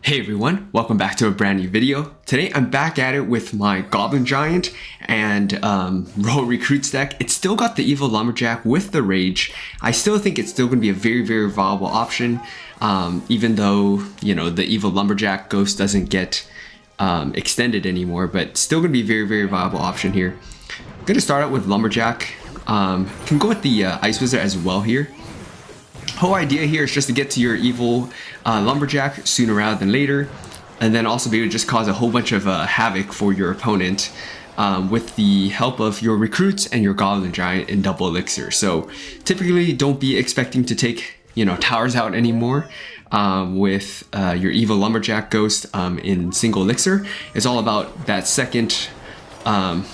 Hey everyone, welcome back to a brand new video. Today I'm back at it with my Goblin Giant and Royal Recruits deck. It's still got the Evil Lumberjack with the Rage. I still think it's still going to be a very viable option, even though, you know, the Evil Lumberjack ghost doesn't get extended anymore, but still going to be a very viable option here. I'm going to start out with Lumberjack. Can go with the Ice Wizard as well here. Whole idea here is just to get to your evil lumberjack sooner rather than later, and then also be able to just cause a whole bunch of havoc for your opponent with the help of your recruits and your Goblin Giant in double elixir. So typically don't be expecting to take, you know, towers out anymore with your evil lumberjack ghost in single elixir. It's all about that second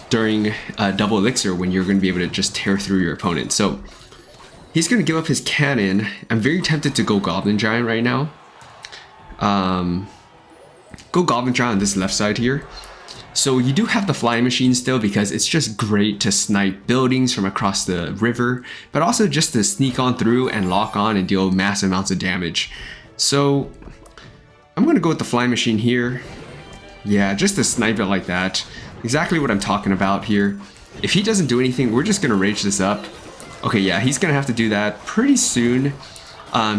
during double elixir when you're going to be able to just tear through your opponent. So he's going to give up his cannon. I'm very tempted to go Goblin Giant right now. Go Goblin Giant on this left side here. So you do have the flying machine still because it's just great to snipe buildings from across the river, but also just to sneak on through and lock on and deal massive amounts of damage. So I'm going to go with the flying machine here. Yeah, just to snipe it like that. Exactly what I'm talking about here. If he doesn't do anything, we're just going to rage this up. Okay, yeah, he's gonna have to do that pretty soon,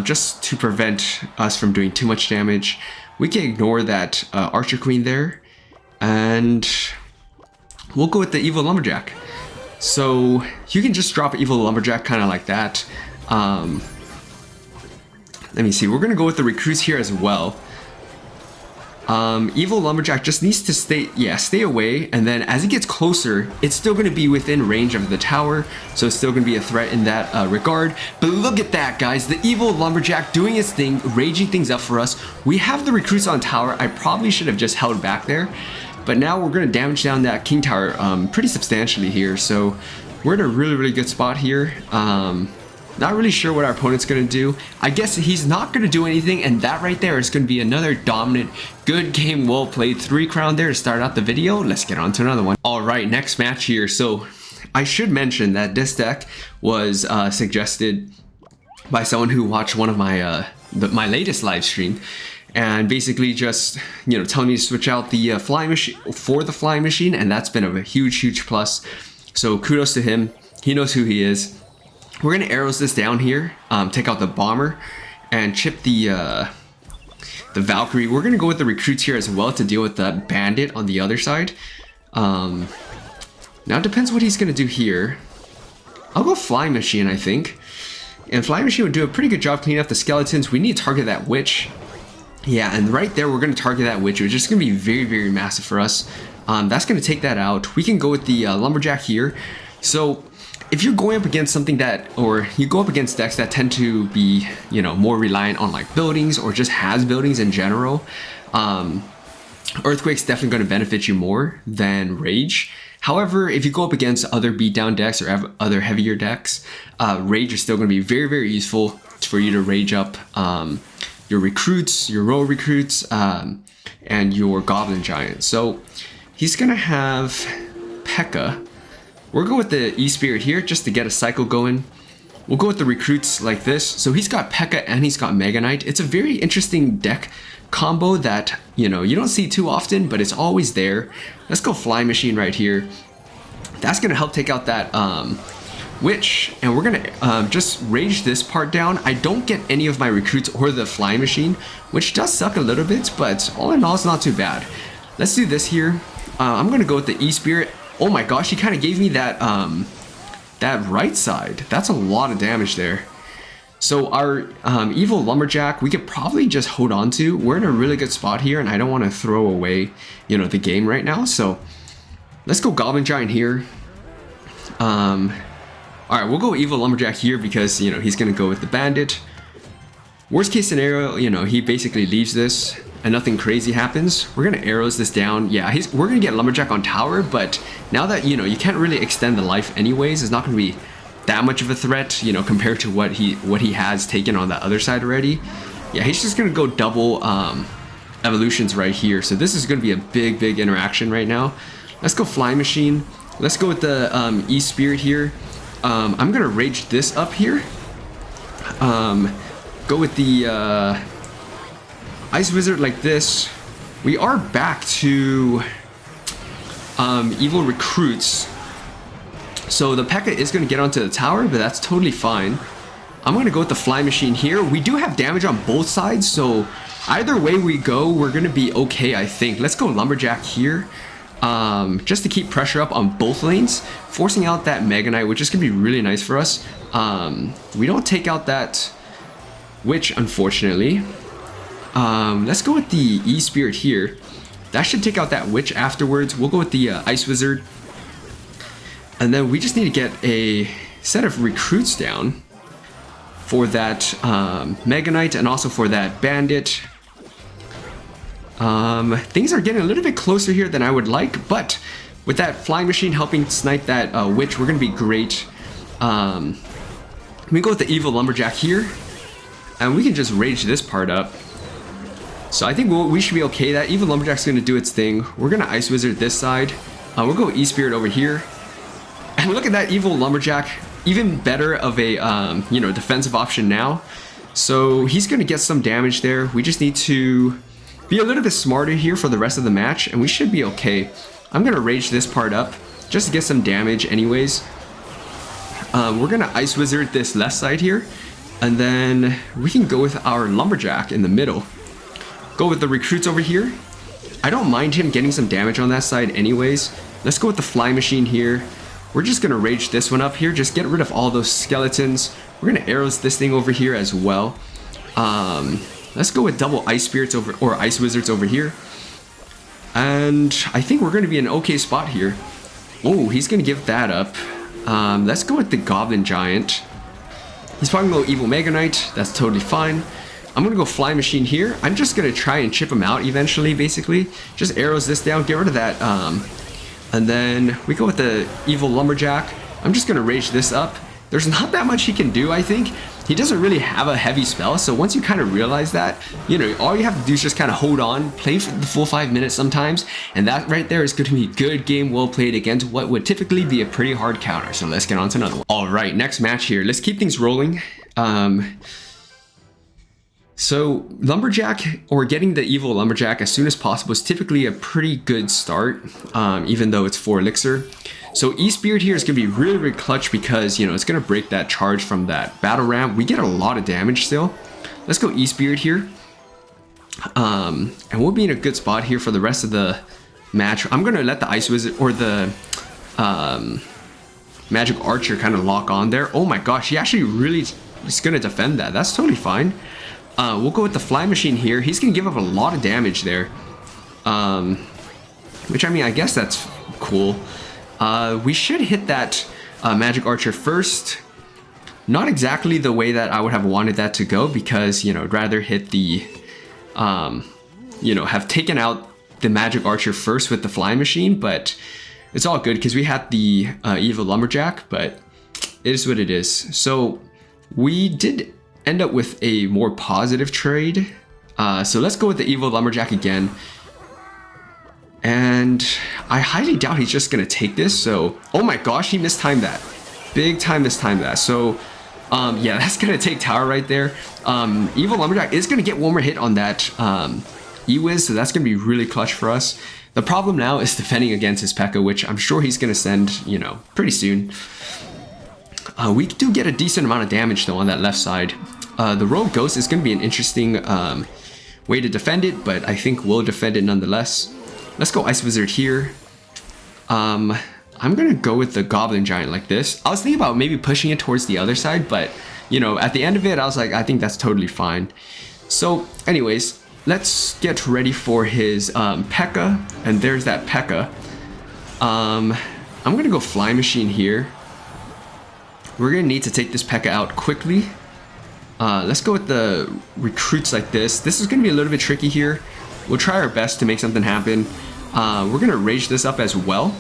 just to prevent us from doing too much damage. We can ignore that Archer Queen there, and we'll go with the Evil Lumberjack. So you can just drop Evil Lumberjack kind of like that. Let me see, we're gonna go with the recruits here as well. Evil Lumberjack just needs to stay away, and then as it gets closer, it's still going to be within range of the tower, so it's still going to be a threat in that regard. But look at that, guys, the Evil Lumberjack doing its thing, raging things up for us. We have the recruits on tower. I probably should have just held back there, but now we're going to damage down that King Tower pretty substantially here, so we're in a really good spot here. Not really sure what our opponent's going to do. I guess he's not going to do anything, and that right there is going to be another dominant, good game, well played 3 crown there to start out the video. Let's get on to another one. Alright, next match here. So I should mention that this deck was suggested by someone who watched one of my my latest live stream, and basically just, you know, telling me to switch out the flying machine for the flying machine, and that's been a huge plus. So kudos to him. He knows who he is. We're gonna arrows this down here, take out the bomber, and chip the Valkyrie. We're gonna go with the recruits here as well to deal with the bandit on the other side. Now it depends what he's gonna do here. I'll go flying machine, I think. And flying machine would do a pretty good job cleaning up the skeletons. We need to target that witch. Yeah, and right there we're gonna target that witch, which is gonna be very massive for us. That's gonna take that out. We can go with the lumberjack here. So if you're going up against something that, or you go up against decks that tend to be, you know, more reliant on like buildings or just has buildings in general, Earthquake's definitely going to benefit you more than Rage. However, if you go up against other beatdown decks or other heavier decks, Rage is still going to be very useful for you to rage up your recruits, your Royal Recruits, and your Goblin Giant. So he's going to have P.E.K.K.A. We'll go with the E-Spirit here just to get a cycle going. We'll go with the recruits like this. So he's got P.E.K.K.A. and he's got Mega Knight. It's a very interesting deck combo that, you know, you don't see too often, but it's always there. Let's go Flying Machine right here. That's going to help take out that witch, and we're going to just rage this part down. I don't get any of my recruits or the Flying Machine, which does suck a little bit, but all in all, it's not too bad. Let's do this here. I'm going to go with the E-Spirit. Oh my gosh, he kind of gave me that that right side. That's a lot of damage there. So our Evil Lumberjack, we could probably just hold on to. We're in a really good spot here, and I don't want to throw away, you know, the game right now. So let's go Goblin Giant here. All right, we'll go Evil Lumberjack here because, you know, he's going to go with the bandit. Worst case scenario, you know, he basically leaves this and nothing crazy happens. We're gonna arrows this down. Yeah, we're gonna get Lumberjack on tower, but now that, you know, you can't really extend the life anyways, it's not gonna be that much of a threat, you know, compared to what he has taken on the other side already. Yeah, he's just gonna go double evolutions right here. So this is gonna be a big interaction right now. Let's go Flying Machine. Let's go with the E-Spirit here. I'm gonna rage this up here. Go with the Ice Wizard like this. We are back to evil recruits. So the P.E.K.K.A. is going to get onto the tower, but that's totally fine. I'm going to go with the fly machine here. We do have damage on both sides, so either way we go, we're going to be okay, I think. Let's go Lumberjack here. Just to keep pressure up on both lanes, forcing out that Mega Knight, which is going to be really nice for us. We don't take out that Witch, unfortunately. Let's go with the E-Spirit here. That should take out that Witch afterwards. We'll go with the Ice Wizard. And then we just need to get a set of recruits down for that Mega Knight and also for that Bandit. Things are getting a little bit closer here than I would like, but with that Flying Machine helping snipe that Witch, we're going to be great. We go with the Evil Lumberjack here, and we can just rage this part up. So I think we should be okay. That Evil Lumberjack's going to do its thing. We're going to Ice Wizard this side. We'll go E-Spirit over here. And look at that Evil Lumberjack. Even better of a, defensive option now. So he's going to get some damage there. We just need to be a little bit smarter here for the rest of the match, and we should be okay. I'm going to rage this part up just to get some damage anyways. We're going to Ice Wizard this left side here, and then we can go with our Lumberjack in the middle. Go with the recruits over here. I don't mind him getting some damage on that side anyways. Let's go with the Fly Machine here. We're just going to rage this one up here. Just get rid of all those skeletons. We're going to arrows this thing over here as well. Let's go with double Ice Spirits over, or Ice Wizards over here. And I think we're going to be in an okay spot here. Oh, he's going to give that up. Let's go with the Goblin Giant. He's probably going to go Evil Mega Knight. That's totally fine. I'm going to go Fly Machine here. I'm just going to try and chip him out eventually, basically. Just arrows this down, get rid of that. And then we go with the Evil Lumberjack. I'm just going to rage this up. There's not that much he can do, I think. He doesn't really have a heavy spell, so once you kind of realize that, all you have to do is just kind of hold on, play for the full 5 minutes sometimes, and that right there is going to be a good game well played against what would typically be a pretty hard counter. So let's get on to another one. All right, next match here. Let's keep things rolling. So Lumberjack, or getting the Evil Lumberjack as soon as possible, is typically a pretty good start, even though it's 4 elixir. So E-Spirit here is going to be really, really clutch because, it's going to break that charge from that battle ram. We get a lot of damage still. Let's go E-Spirit here. And we'll be in a good spot here for the rest of the match. I'm going to let the Ice Wizard or the Magic Archer kind of lock on there. Oh my gosh, he actually really is going to defend that. That's totally fine. We'll go with the Fly Machine here. He's going to give up a lot of damage there. Which, I mean, I guess that's cool. We should hit that Magic Archer first. Not exactly the way that I would have wanted that to go because, I'd rather hit the, have taken out the Magic Archer first with the Fly Machine, but it's all good because we had the Evil Lumberjack, but it is what it is. So we did end up with a more positive trade. So let's go with the Evil Lumberjack again. And I highly doubt he's just gonna take this. So, oh my gosh, he mistimed that. Big time mistimed that. So, yeah, that's gonna take tower right there. Evil Lumberjack is gonna get one more hit on that E-Wiz, so that's gonna be really clutch for us. The problem now is defending against his P.E.K.K.A., which I'm sure he's gonna send, pretty soon. We do get a decent amount of damage though on that left side. The Rogue Ghost is gonna be an interesting way to defend it, but I think we'll defend it nonetheless. Let's go Ice Wizard here. I'm gonna go with the Goblin Giant like this. I was thinking about maybe pushing it towards the other side, but at the end of it, I was like, I think that's totally fine. So anyways, let's get ready for his P.E.K.K.A. And there's that P.E.K.K.A. I'm gonna go Fly Machine here. We're gonna need to take this P.E.K.K.A. out quickly. Let's go with the recruits like this. This is gonna be a little bit tricky here. We'll try our best to make something happen. We're gonna rage this up as well,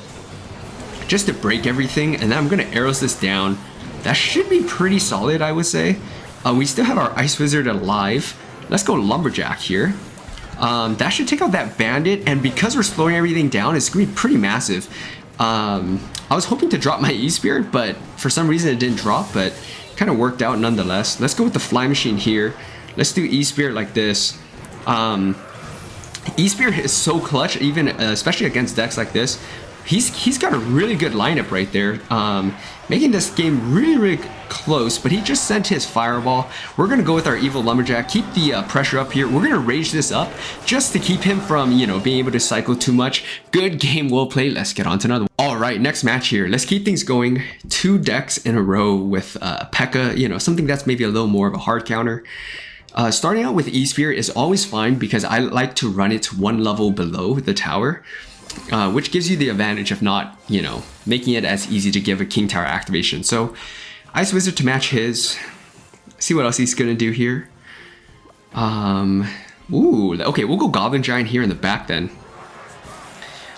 just to break everything, and then I'm gonna arrows this down. That should be pretty solid, I would say. We still have our Ice Wizard alive. Let's go Lumberjack here. That should take out that Bandit, and because we're slowing everything down, it's gonna be pretty massive. I was hoping to drop my E-Spirit, but for some reason it didn't drop, but kind of worked out nonetheless. Let's go with the Fly Machine here. Let's do E-Spirit like this. E-Spear is so clutch, even especially against decks like this. He's got a really good lineup right there, making this game really close. But he just sent his Fireball. We're gonna go with our Evil Lumberjack, keep the pressure up here. We're gonna rage this up just to keep him from, you know, being able to cycle too much. Good game, well played. Let's get on to another one. All right, next match here. Let's keep things going. 2 decks in a row with P.E.K.K.A. You know, something that's maybe a little more of a hard counter. Starting out with E-Spear is always fine because I like to run it 1 level below the tower. Which gives you the advantage of not, you know, making it as easy to give a King Tower activation. So, Ice Wizard to match his. See what else he's gonna do here. Ooh, okay, we'll go Goblin Giant here in the back then.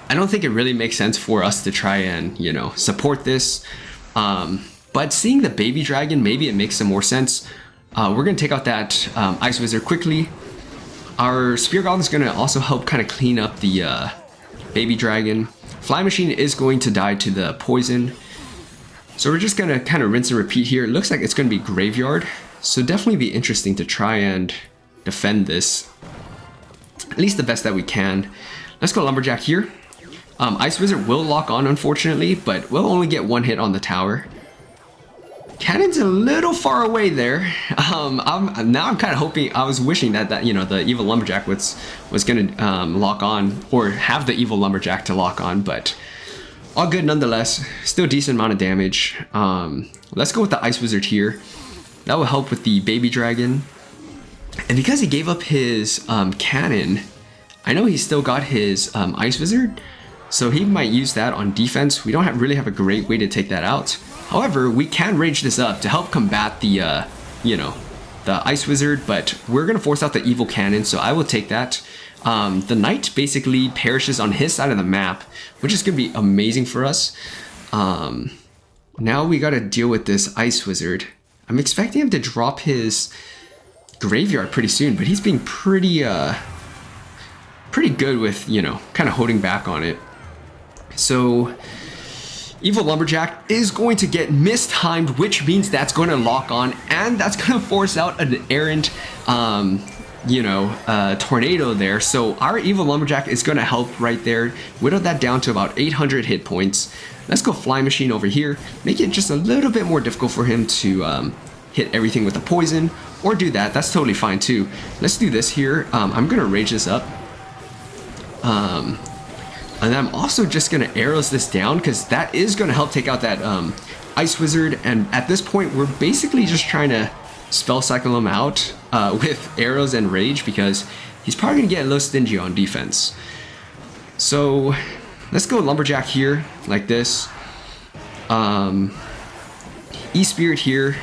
I don't think it really makes sense for us to try and, you know, support this. But seeing the Baby Dragon, maybe it makes some more sense. We're gonna take out that Ice Wizard quickly. Our Spear Goblin is gonna also help kind of clean up the Baby Dragon. Fly Machine is going to die to the poison. So we're just gonna kind of rinse and repeat here. It looks like it's gonna be Graveyard. So definitely be interesting to try and defend this. At least the best that we can. Let's go Lumberjack here. Ice Wizard will lock on unfortunately, but we'll only get 1 hit on the tower. Cannon's a little far away there. Now I'm kind of hoping, I was wishing that you know, the Evil Lumberjack was gonna lock on, or have the Evil Lumberjack to lock on, but all good nonetheless. Still decent amount of damage. Let's go with the Ice Wizard here. That will help with the Baby Dragon. And because he gave up his cannon, I know he's still got his Ice Wizard, so he might use that on defense. We don't really have a great way to take that out. However, we can rage this up to help combat the, you know, the Ice Wizard, but we're going to force out the Evil Cannon, so I will take that. The Knight basically perishes on his side of the map, which is going to be amazing for us. Now we got to deal with this Ice Wizard. I'm expecting him to drop his Graveyard pretty soon, but he's being pretty good with, you know, kind of holding back on it. So Evil Lumberjack is going to get mistimed, which means that's going to lock on, and that's going to force out an errant, you know, tornado there. So our Evil Lumberjack is going to help right there, whittle that down to about 800 hit points. Let's go Fly Machine over here, make it just a little bit more difficult for him to hit everything with the poison, or do that. That's totally fine too. Let's do this here. I'm going to rage this up. And I'm also just going to arrows this down because that is going to help take out that Ice Wizard. And at this point, we're basically just trying to spell cycle him out with arrows and rage because he's probably going to get a little stingy on defense. So let's go Lumberjack here like this. E-Spirit here.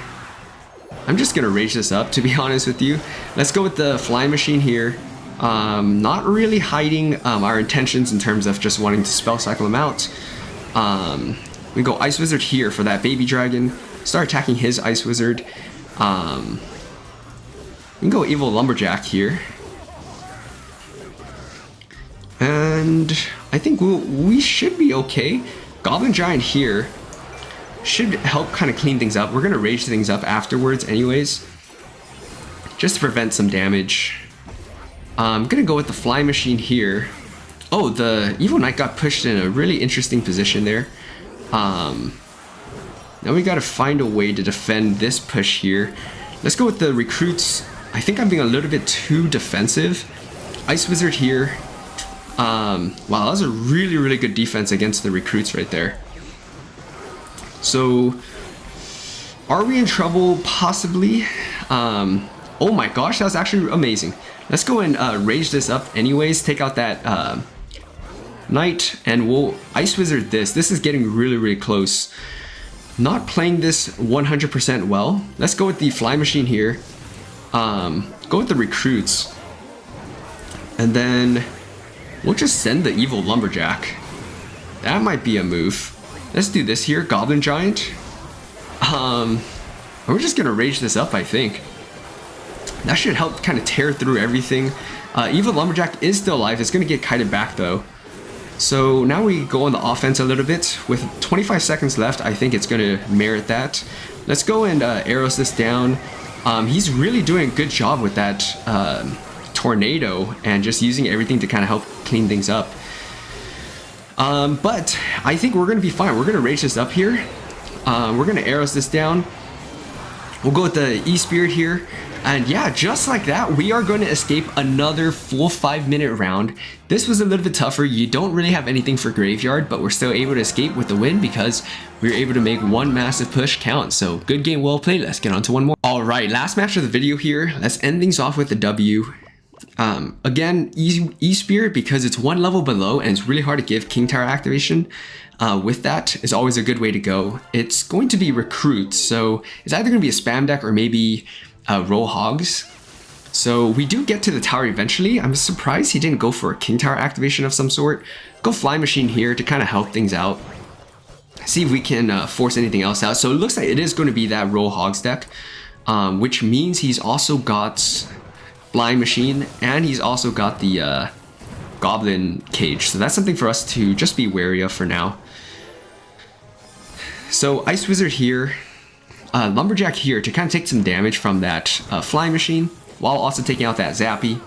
I'm just going to rage this up, to be honest with you. Let's go with the Fly Machine here. Not really hiding our intentions in terms of just wanting to spell cycle him out. We go Ice Wizard here for that Baby Dragon. Start attacking his Ice Wizard. We can go Evil Lumberjack here. And I think we should be okay. Goblin Giant here should help kind of clean things up. We're going to rage things up afterwards anyways, just to prevent some damage. I'm gonna go with the Fly Machine here. Oh, the Evil Knight got pushed in a really interesting position there. Now we gotta find a way to defend this push here. Let's go with the Recruits. I think I'm being a little bit too defensive. Ice Wizard here. Wow, that was a really good defense against the Recruits right there. So, are we in trouble? Possibly. Oh my gosh, that was actually amazing. Let's go and rage this up anyways, take out that Knight, and we'll Ice Wizard this. This is getting really close. Not playing this 100% well. Let's go with the Fly Machine here. Go with the Recruits. And then we'll just send the Evil Lumberjack. That might be a move. Let's do this here, Goblin Giant. We're just gonna rage this up, I think. That should help kind of tear through everything. Evil Lumberjack is still alive. It's going to get kited back though. So now we go on the offense a little bit. With 25 seconds left, I think it's going to merit that. Let's go and arrows this down. He's really doing a good job with that tornado and just using everything to kind of help clean things up. But I think we're going to be fine. We're going to rage this up here. We're going to arrows this down. We'll go with the E-Spirit here. And yeah, just like that, we are going to escape another full 5-minute round. This was a little bit tougher. You don't really have anything for Graveyard, but we're still able to escape with the win because we were able to make one massive push count. So good game, well played. Let's get on to one more. All right, last match of the video here. Let's end things off with the W. Again, E-Spirit, because it's one level below and it's really hard to give King Tower activation. With that is always a good way to go. It's going to be Recruit, so it's either going to be a spam deck or maybe roll hogs. So we do get to the tower eventually. I'm surprised he didn't go for a King Tower activation of some sort. Go Fly Machine here to kind of help things out. See if we can force anything else out. So it looks like it is going to be that roll hogs deck, which means he's also got Flying Machine and he's also got the Goblin Cage. So that's something for us to just be wary of for now. So Ice Wizard here. Lumberjack here to kind of take some damage from that Flying Machine while also taking out that Zappy.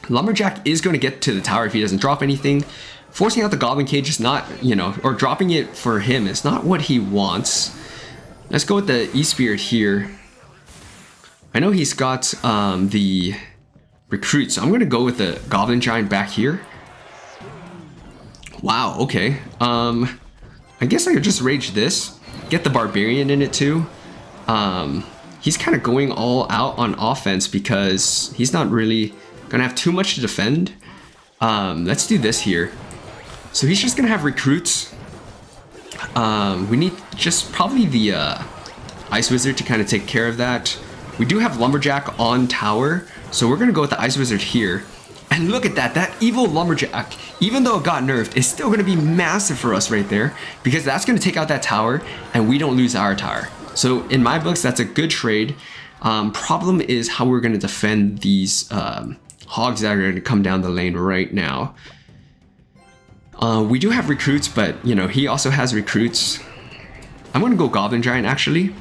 Lumberjack is going to get to the tower if he doesn't drop anything. Forcing out the Goblin Cage is not, or dropping it for him is not what he wants. Let's go with the E-Spirit here. I know he's got the Recruit, so I'm going to go with the Goblin Giant back here. Wow, okay. I guess I could just rage this. Get the Barbarian in it too. He's kind of going all out on offense because he's not really gonna have too much to defend. Let's do this here. So he's just gonna have Recruits. We need just probably the Ice Wizard to kind of take care of that. We do have Lumberjack on tower, so we're gonna go with the Ice Wizard here. And look at that, that evil Lumberjack, even though it got nerfed, is still going to be massive for us right there because that's going to take out that tower and we don't lose our tower. So in my books, that's a good trade. Problem is how we're going to defend these hogs that are going to come down the lane right now. We do have Recruits, but he also has Recruits. I'm going to go Goblin Giant actually.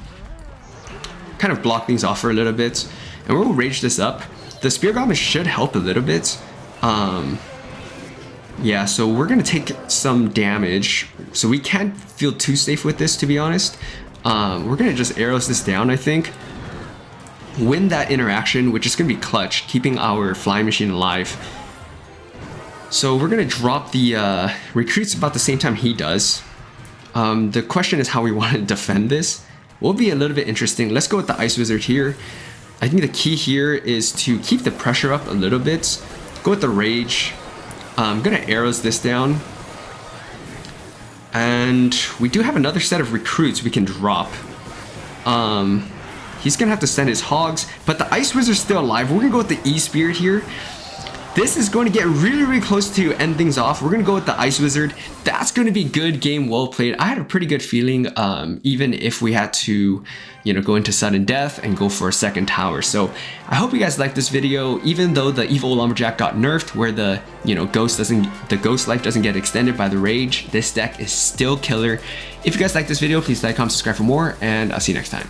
Kind of block things off for a little bit and we'll rage this up. The Spear Goblin should help a little bit. Yeah, so we're gonna take some damage. So we can't feel too safe with this, to be honest. We're gonna just arrows this down, I think. Win that interaction, which is gonna be clutch, keeping our Flying Machine alive. So we're gonna drop the Recruits about the same time he does. The question is how we want to defend this. Will be a little bit interesting. Let's go with the Ice Wizard here. I think the key here is to keep the pressure up a little bit. Go with the Rage. I'm gonna arrows this down. And we do have another set of Recruits we can drop. He's gonna have to send his hogs, but the Ice Wizard's still alive. We're gonna go with the E-Spirit here. This is going to get really, really close to end things off. We're going to go with the Ice Wizard. That's going to be good game, well played. I had a pretty good feeling, even if we had to, go into sudden death and go for a second tower. So I hope you guys liked this video. Even though the evil Lumberjack got nerfed, where the ghost life doesn't get extended by the rage, this deck is still killer. If you guys like this video, please like, comment, subscribe for more, and I'll see you next time.